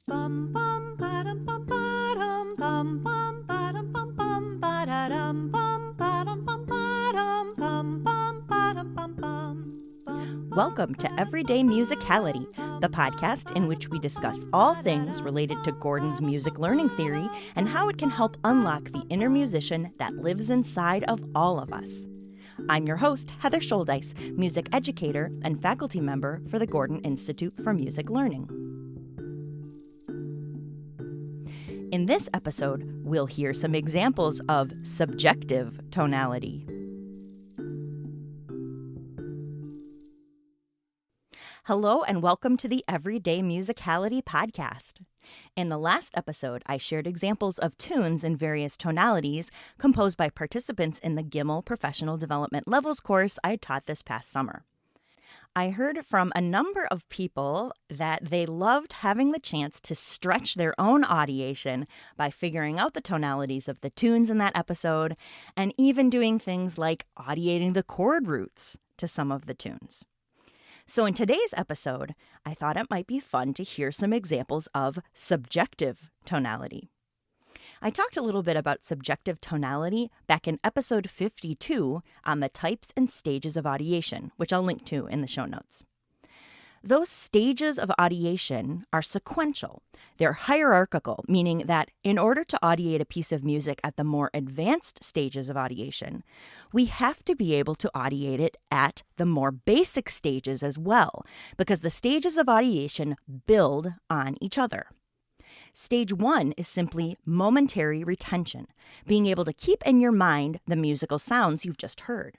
Bum bum ba-dum bum ba-dum bum bum ba-dum bum bum ba-da-dum bum ba-dum bum ba-dum bum bum ba-dum bum bum. Welcome to Everyday Musicality, the podcast in which we discuss all things related to Gordon's music learning theory and how it can help unlock the inner musician that lives inside of all of us. I'm your host, Heather Shouldice, music educator and faculty member for the Gordon Institute for Music Learning. In this episode, we'll hear some examples of subjective tonality. Hello and welcome to the Everyday Musicality podcast. In the last episode, I shared examples of tunes in various tonalities composed by participants in the GIML Professional Development Levels course I taught this past summer. I heard from a number of people that they loved having the chance to stretch their own audiation by figuring out the tonalities of the tunes in that episode and even doing things like audiating the chord roots to some of the tunes. So in today's episode, I thought it might be fun to hear some examples of subjective tonality. I talked a little bit about subjective tonality back in episode 52 on the types and stages of audiation, which I'll link to in the show notes. Those stages of audiation are sequential. They're hierarchical, meaning that in order to audiate a piece of music at the more advanced stages of audiation, we have to be able to audiate it at the more basic stages as well, because the stages of audiation build on each other. Stage 1 is simply momentary retention, being able to keep in your mind the musical sounds you've just heard.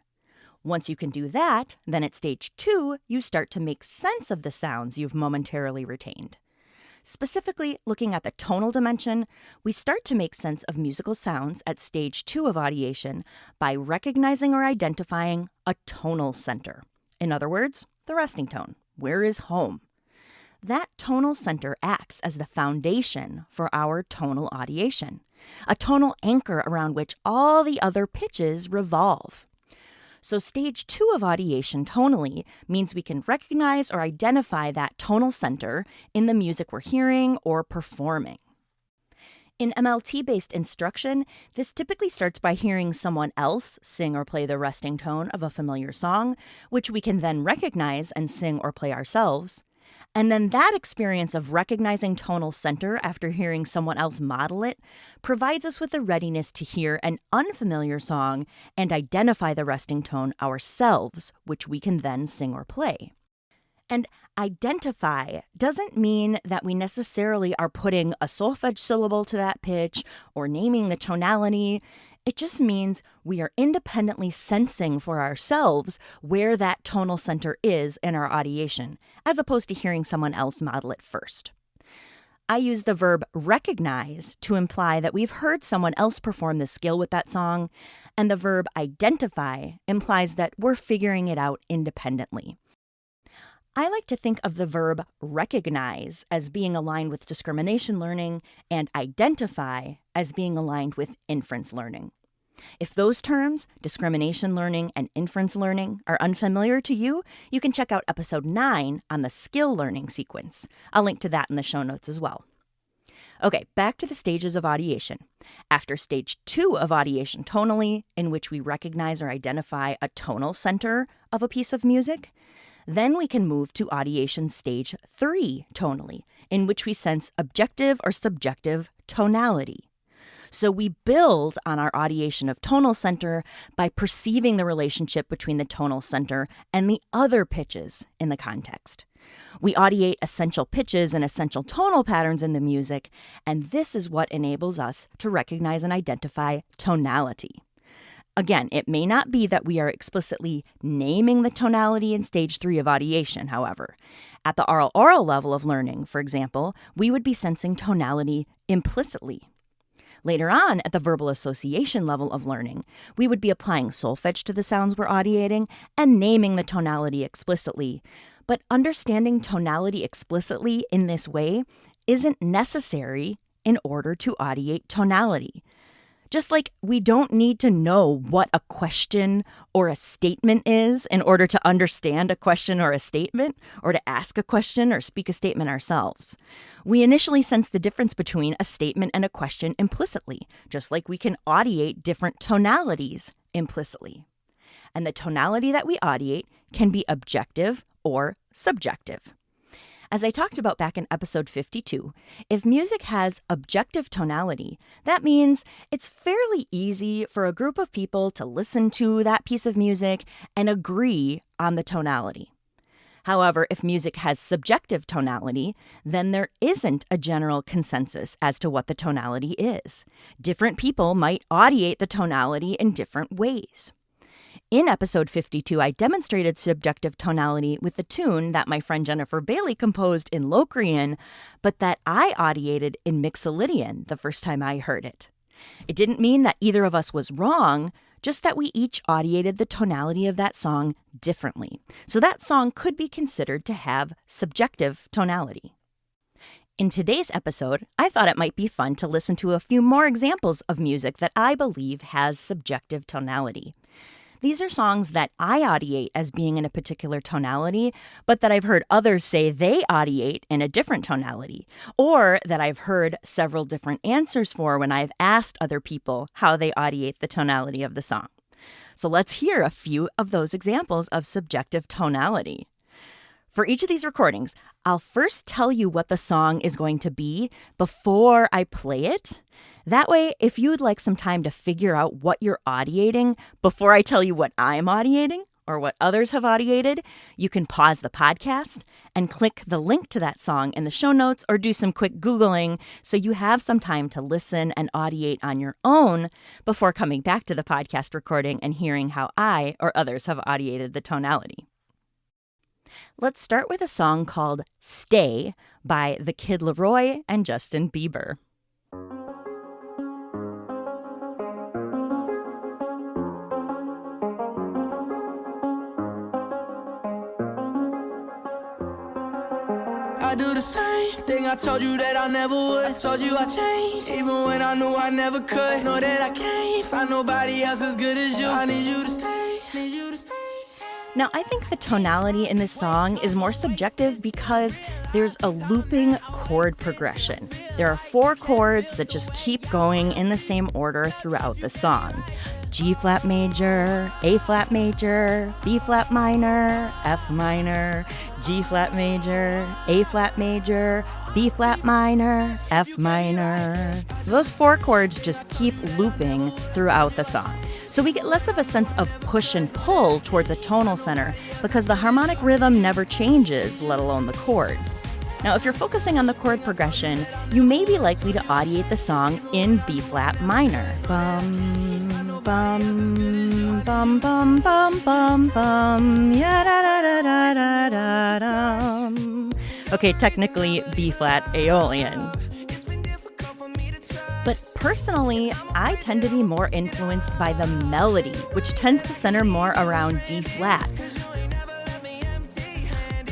Once you can do that, then at stage 2, you start to make sense of the sounds you've momentarily retained. Specifically, looking at the tonal dimension, we start to make sense of musical sounds at stage 2 of audiation by recognizing or identifying a tonal center. In other words, the resting tone. Where is home? That tonal center acts as the foundation for our tonal audiation, a tonal anchor around which all the other pitches revolve. So stage 2 of audiation tonally means we can recognize or identify that tonal center in the music we're hearing or performing. In MLT-based instruction, this typically starts by hearing someone else sing or play the resting tone of a familiar song, which we can then recognize and sing or play ourselves. And then that experience of recognizing tonal center after hearing someone else model it provides us with the readiness to hear an unfamiliar song and identify the resting tone ourselves, which we can then sing or play. And identify doesn't mean that we necessarily are putting a solfege syllable to that pitch or naming the tonality. It just means we are independently sensing for ourselves where that tonal center is in our audiation, as opposed to hearing someone else model it first. I use the verb recognize to imply that we've heard someone else perform the skill with that song, and the verb identify implies that we're figuring it out independently. I like to think of the verb recognize as being aligned with discrimination learning and identify as being aligned with inference learning. If those terms, discrimination learning and inference learning, are unfamiliar to you, you can check out episode 9 on the skill learning sequence. I'll link to that in the show notes as well. Okay, back to the stages of audiation. After stage 2 of audiation tonally, in which we recognize or identify a tonal center of a piece of music, then we can move to audiation stage 3 tonally, in which we sense objective or subjective tonality. So we build on our audiation of tonal center by perceiving the relationship between the tonal center and the other pitches in the context. We audiate essential pitches and essential tonal patterns in the music, and this is what enables us to recognize and identify tonality. Again, it may not be that we are explicitly naming the tonality in stage 3 of audiation, however. At the oral level of learning, for example, we would be sensing tonality implicitly. Later on, at the verbal association level of learning, we would be applying solfege to the sounds we're audiating and naming the tonality explicitly. But understanding tonality explicitly in this way isn't necessary in order to audiate tonality. Just like we don't need to know what a question or a statement is in order to understand a question or a statement, or to ask a question or speak a statement ourselves. We initially sense the difference between a statement and a question implicitly, just like we can audiate different tonalities implicitly. And the tonality that we audiate can be objective or subjective. As I talked about back in episode 52, if music has objective tonality, that means it's fairly easy for a group of people to listen to that piece of music and agree on the tonality. However, if music has subjective tonality, then there isn't a general consensus as to what the tonality is. Different people might audiate the tonality in different ways. In episode 52, I demonstrated subjective tonality with the tune that my friend Jennifer Bailey composed in Locrian, but that I audiated in Mixolydian the first time I heard it. It didn't mean that either of us was wrong, just that we each audiated the tonality of that song differently. So that song could be considered to have subjective tonality. In today's episode, I thought it might be fun to listen to a few more examples of music that I believe has subjective tonality. These are songs that I audiate as being in a particular tonality, but that I've heard others say they audiate in a different tonality, or that I've heard several different answers for when I've asked other people how they audiate the tonality of the song. So let's hear a few of those examples of subjective tonality. For each of these recordings, I'll first tell you what the song is going to be before I play it. That way, if you would like some time to figure out what you're audiating before I tell you what I'm audiating or what others have audiated, you can pause the podcast and click the link to that song in the show notes, or do some quick Googling so you have some time to listen and audiate on your own before coming back to the podcast recording and hearing how I or others have audiated the tonality. Let's start with a song called Stay by The Kid Laroi and Justin Bieber. I do the same thing I told you that I never would. I told you I changed, even when I knew I never could. Know that I can't find nobody else as good as you. I need you to stay, need you to stay. Now, I think the tonality in this song is more subjective because there's a looping chord progression. There are 4 chords that just keep going in the same order throughout the song. G flat major, A flat major, B flat minor, F minor, G flat major, A flat major, B flat minor, F minor. Those 4 chords just keep looping throughout the song. So we get less of a sense of push and pull towards a tonal center because the harmonic rhythm never changes, let alone the chords. Now, if you're focusing on the chord progression, you may be likely to audiate the song in B flat minor. Bum, bum, bum, bum, bum, bum, bum, ya da da da da da da dum. Okay, technically B flat Aeolian. But personally, I tend to be more influenced by the melody, which tends to center more around D flat.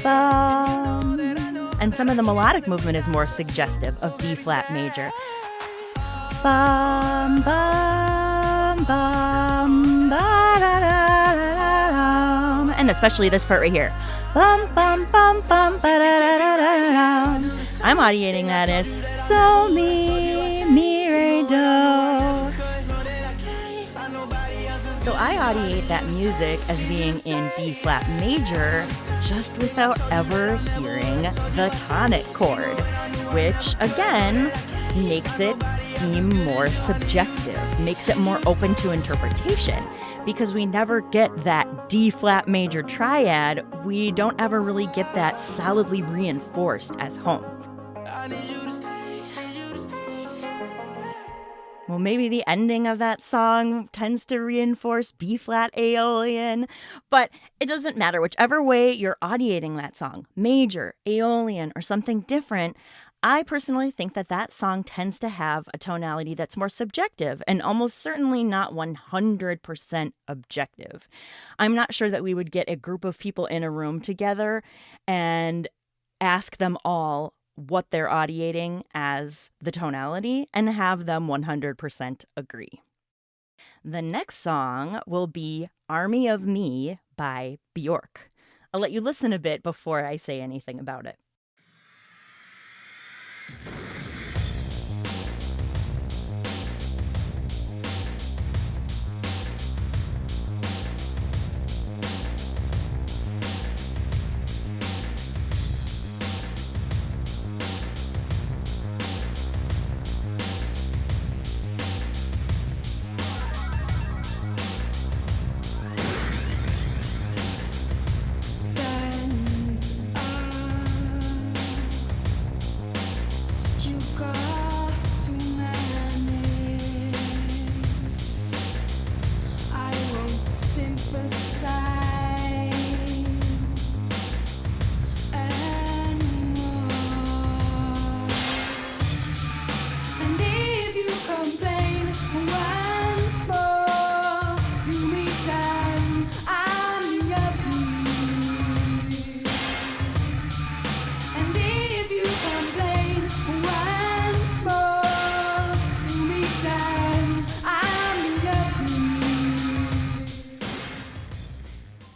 Bum. And some of the melodic movement is more suggestive of D flat major. Bum, bum, bum, ba, da, da, da, da, and especially this part right here. Bum, bum, bum, bum, ba, da, da, da, da, da. I'm audiating that as so, mi, re, do. So I audiate that music as being in D flat major just without ever hearing the tonic chord, which again makes it seem more subjective, makes it more open to interpretation. Because we never get that D flat major triad, we don't ever really get that solidly reinforced as home. Well, maybe the ending of that song tends to reinforce B flat Aeolian, but it doesn't matter. Whichever way you're audiating that song, major, Aeolian, or something different, I personally think that that song tends to have a tonality that's more subjective and almost certainly not 100% objective. I'm not sure that we would get a group of people in a room together and ask them all what they're audiating as the tonality and have them 100% agree. The next song will be Army of Me by Bjork. I'll let you listen a bit before I say anything about it.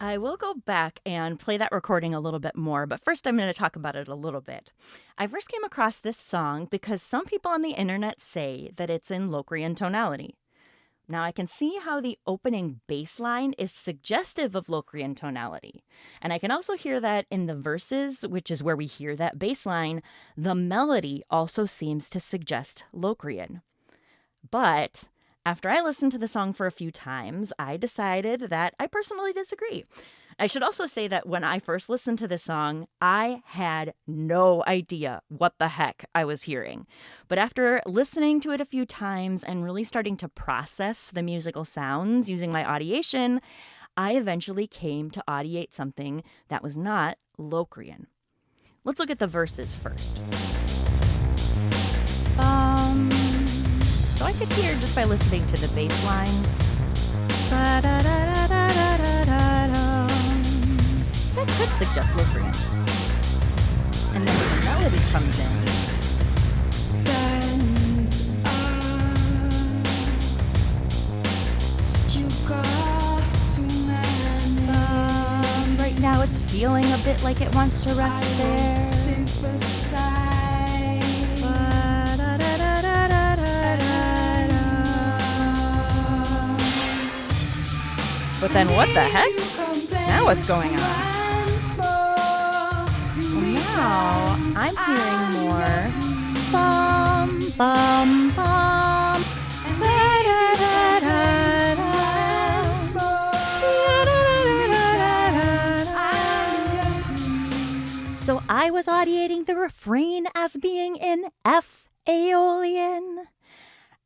I will go back and play that recording a little bit more, but first I'm going to talk about it a little bit. I first came across this song because some people on the internet say that it's in Locrian tonality. Now I can see how the opening bass line is suggestive of Locrian tonality. And I can also hear that in the verses, which is where we hear that bass line, the melody also seems to suggest Locrian. But after I listened to the song for a few times, I decided that I personally disagree. I should also say that when I first listened to this song, I had no idea what the heck I was hearing. But after listening to it a few times and really starting to process the musical sounds using my audiation, I eventually came to audiate something that was not Locrian. Let's look at the verses first. So I could hear just by listening to the bass line. That could suggest Locrian. And then when the melody comes in. Stand up. You got to manage. Right now it's feeling a bit like it wants to rest there. Sympathize. But then what the heck? Now what's going on? Well, now I'm hearing more bum bum bum. So I was audiating the refrain as being in F Aeolian.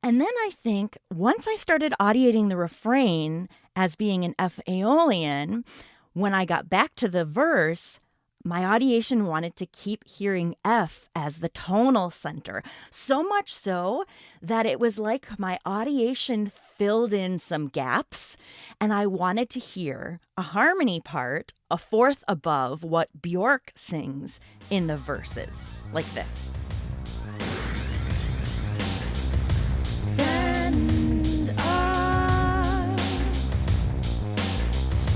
And then I think once I started audiating the refrain as being in F Aeolian, when I got back to the verse, my audiation wanted to keep hearing F as the tonal center. So much so that it was like my audiation filled in some gaps, and I wanted to hear a harmony part a fourth above what Bjork sings in the verses, like this. Stand up.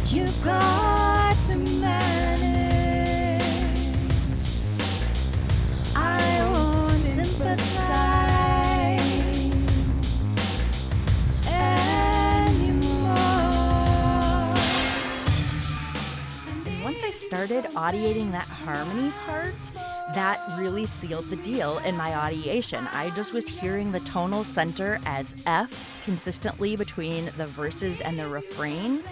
You got to manage. I won't sympathize anymore. And once I started audiating that harmony part, that really sealed the deal in my audiation. I just was hearing the tonal center as F consistently between the verses and the refrain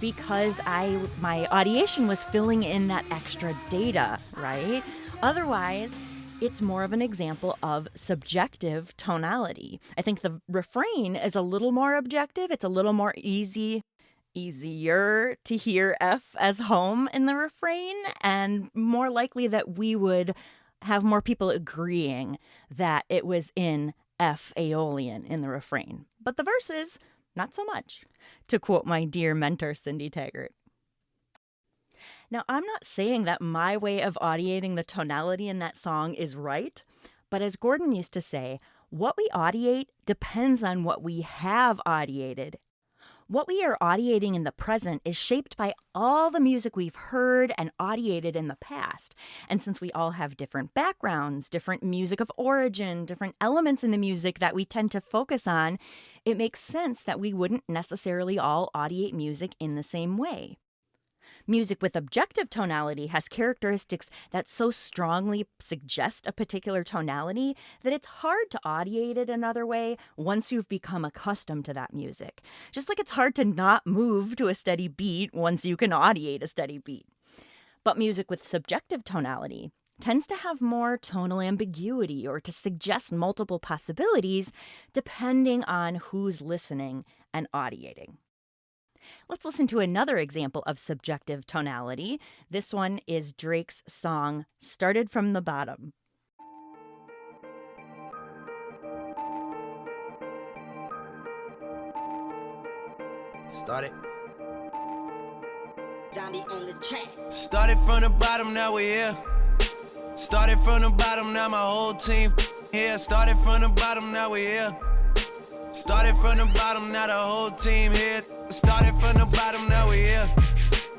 because my audiation was filling in that extra data, right? Otherwise, it's more of an example of subjective tonality. I think the refrain is a little more objective. It's a little more easier to hear F as home in the refrain, and more likely that we would have more people agreeing that it was in F Aeolian in the refrain. But the verses, not so much, to quote my dear mentor, Cindy Taggart. Now, I'm not saying that my way of audiating the tonality in that song is right, but as Gordon used to say, what we audiate depends on what we have audiated What we are audiating in the present is shaped by all the music we've heard and audiated in the past. And since we all have different backgrounds, different music of origin, different elements in the music that we tend to focus on, it makes sense that we wouldn't necessarily all audiate music in the same way. Music with objective tonality has characteristics that so strongly suggest a particular tonality that it's hard to audiate it another way once you've become accustomed to that music. Just like it's hard to not move to a steady beat once you can audiate a steady beat. But music with subjective tonality tends to have more tonal ambiguity or to suggest multiple possibilities depending on who's listening and audiating. Let's listen to another example of subjective tonality. This one is Drake's song, Started from the Bottom. Started. Started from the bottom, now we're here. Started from the bottom, now my whole team here. Started from the bottom, now we're here. Started from the bottom, now the whole team here. Started from the bottom, now we're here.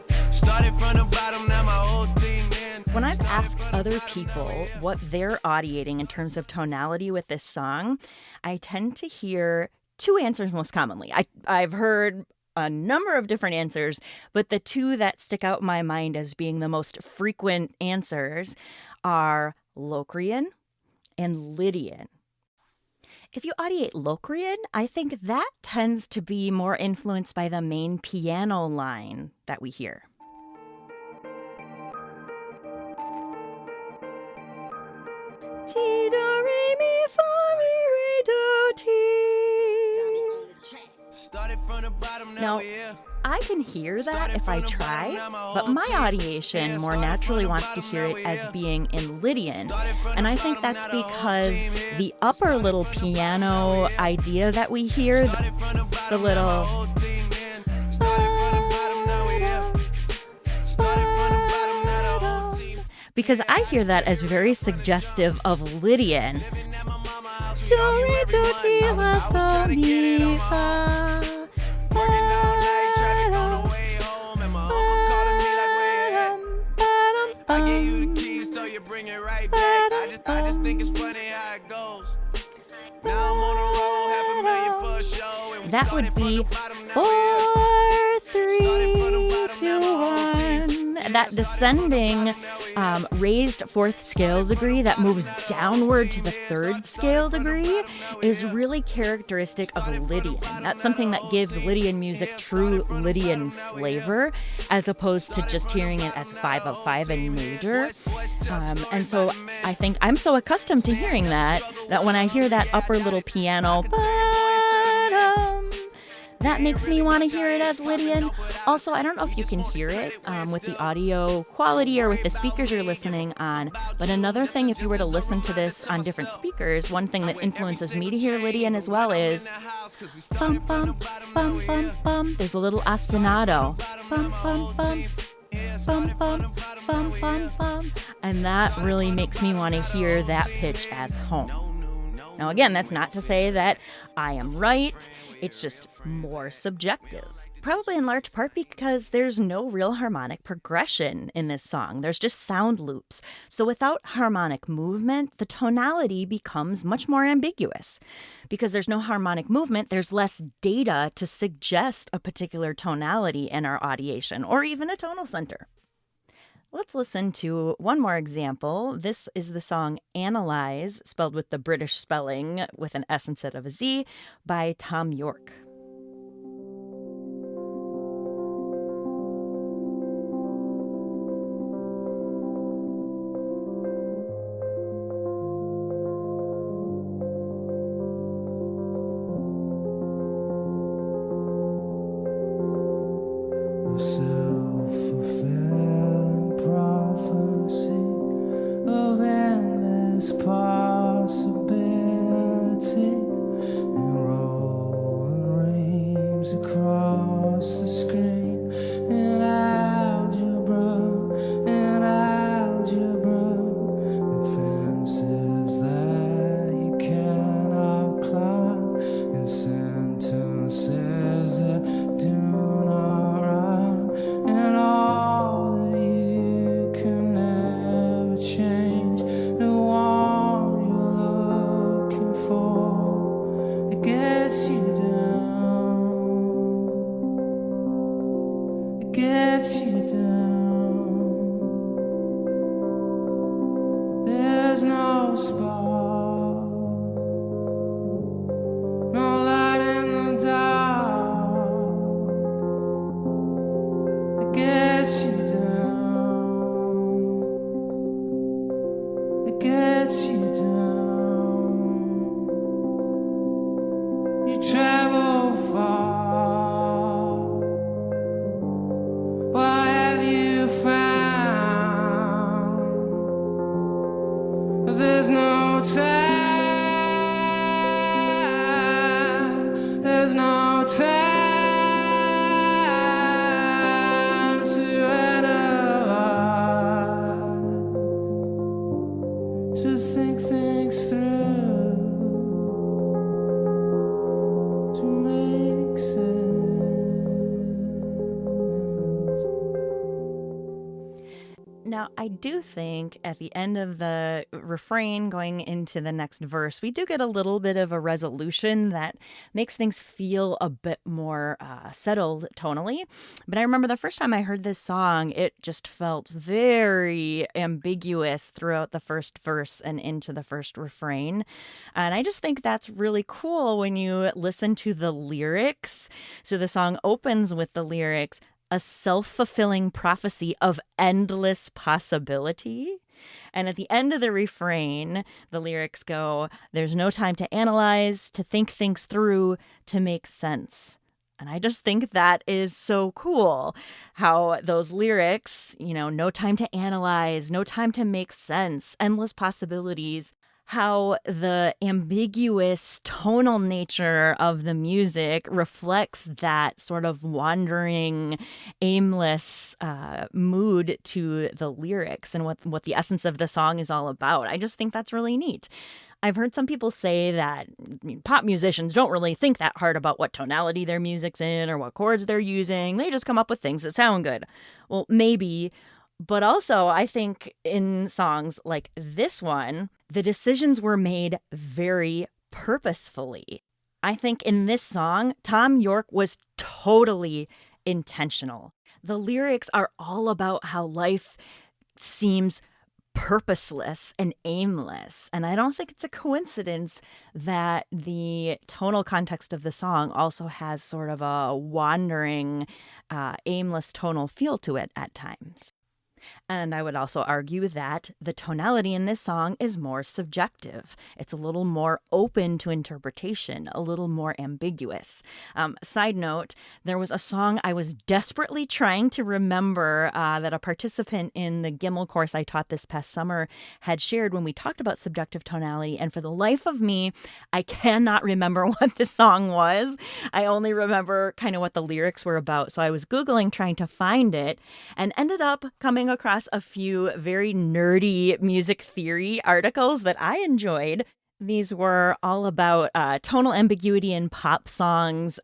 Started from the bottom, now my whole team here. When I've asked other people what they're audiating in terms of tonality with this song, I tend to hear two answers most commonly. I've heard a number of different answers, but the two that stick out in my mind as being the most frequent answers are Locrian and Lydian. If you audiate Locrian, I think that tends to be more influenced by the main piano line that we hear. Ti, do, re, mi, fa, mi, re, do, ti. Now, I can hear that if I try, but my audiation more naturally wants to hear it as being in Lydian. And I think that's because the upper little piano idea that we hear, the little... because I hear that as very suggestive of Lydian. Do, re, do, ti, la, sol, mi, fa. I gave you the keys, so you bring it right back. I just think it's funny how it goes. Now I'm on the road, $500,000 for a show. And that would be 4, 3, 2, 1. That descending raised fourth scale degree that moves downward to the third scale degree is really characteristic of Lydian. That's something that gives Lydian music true Lydian flavor, as opposed to just hearing it as 5/5 in major. And so I think I'm so accustomed to hearing that when I hear that upper little piano, that makes me want to hear it as Lydian. Also, I don't know if you can hear it with the audio quality or with the speakers you're listening on, but another thing, if you were to listen to this on different speakers, one thing that influences me to hear Lydian as well is bum, bum, bum, bum, bum. There's a little ostinato. Bum, bum, bum. Bum, bum, bum, bum, bum. And that really makes me want to hear that pitch as home. Now, again, that's not to say that I am right. It's just more subjective. Probably in large part because there's no real harmonic progression in this song. There's just sound loops. So without harmonic movement, the tonality becomes much more ambiguous. Because there's no harmonic movement, there's less data to suggest a particular tonality in our audiation, or even a tonal center. Let's listen to one more example. This is the song Analyze, spelled with the British spelling with an S instead of a Z, by Tom York. Possibility and rolling no spark, no light in the dark. It gets you down, it gets you down. You travel far, what have you found? There's no time, there's no time to analyze, to think things through, to make sense. Now, I do think at the end of the refrain going into the next verse, we do get a little bit of a resolution that makes things feel a bit more settled tonally. But I remember the first time I heard this song, it just felt very ambiguous throughout the first verse and into the first refrain. And I just think that's really cool when you listen to the lyrics. So the song opens with the lyrics, a self-fulfilling prophecy of endless possibility. And at the end of the refrain, the lyrics go, there's no time to analyze, to think things through, to make sense. And I just think that is so cool how those lyrics, no time to analyze, no time to make sense, endless possibilities, how the ambiguous tonal nature of the music reflects that sort of wandering, aimless mood to the lyrics and what the essence of the song is all about. I just think that's really neat. I've heard some people say that pop musicians don't really think that hard about what tonality their music's in or what chords they're using. They just come up with things that sound good. Well, maybe. But also, I think in songs like this one, the decisions were made very purposefully. I think in this song, Thom Yorke was totally intentional. The lyrics are all about how life seems purposeless and aimless. And I don't think it's a coincidence that the tonal context of the song also has sort of a wandering, aimless tonal feel to it at times. And I would also argue that the tonality in this song is more subjective. It's a little more open to interpretation, a little more ambiguous. Side note, there was a song I was desperately trying to remember that a participant in the Gimel course I taught this past summer had shared when we talked about subjective tonality. And for the life of me, I cannot remember what the song was. I only remember kind of what the lyrics were about. So I was Googling trying to find it and ended up coming across a few very nerdy music theory articles that I enjoyed. These were all about tonal ambiguity in pop songs.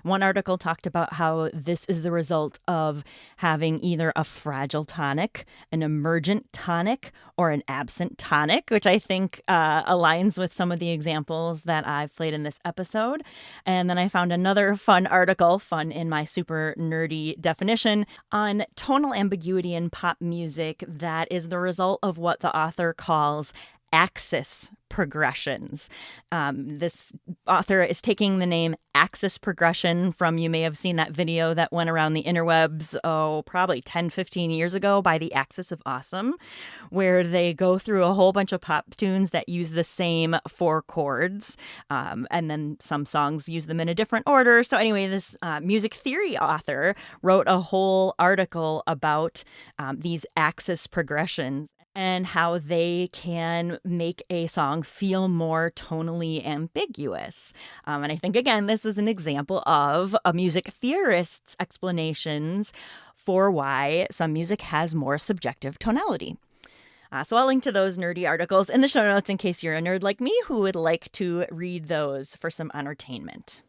One article talked about how this is the result of having either a fragile tonic, an emergent tonic, or an absent tonic, which I think aligns with some of the examples that I've played in this episode. And then I found another fun article, fun in my super nerdy definition, on tonal ambiguity in pop music that is the result of what the author calls axis progressions. This author is taking the name axis progression from, you may have seen that video that went around the interwebs, probably 10, 15 years ago by The Axis of Awesome, where they go through a whole bunch of pop tunes that use the same 4 chords. And then some songs use them in a different order. So anyway, this music theory author wrote a whole article about these axis progressions and how they can make a song feel more tonally ambiguous. And I think, again, this is an example of a music theorist's explanations for why some music has more subjective tonality. So I'll link to those nerdy articles in the show notes in case you're a nerd like me who would like to read those for some entertainment.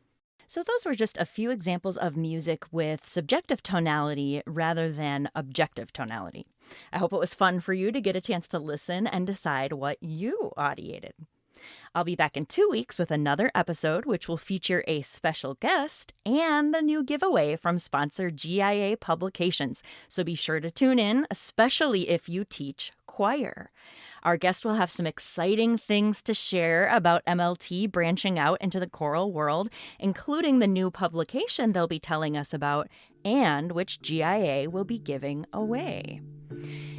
So those were just a few examples of music with subjective tonality rather than objective tonality. I hope it was fun for you to get a chance to listen and decide what you audiated. I'll be back in 2 weeks with another episode, which will feature a special guest and a new giveaway from sponsor GIA Publications. So be sure to tune in, especially if you teach choir. Our guest will have some exciting things to share about MLT branching out into the choral world, including the new publication they'll be telling us about and which GIA will be giving away.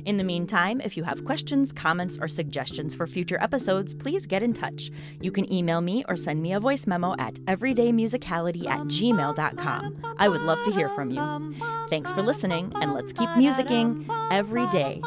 In the meantime, if you have questions, comments, or suggestions for future episodes, please get in touch. You can email me or send me a voice memo at everydaymusicality@gmail.com. I would love to hear from you. Thanks for listening, and let's keep musicking every day.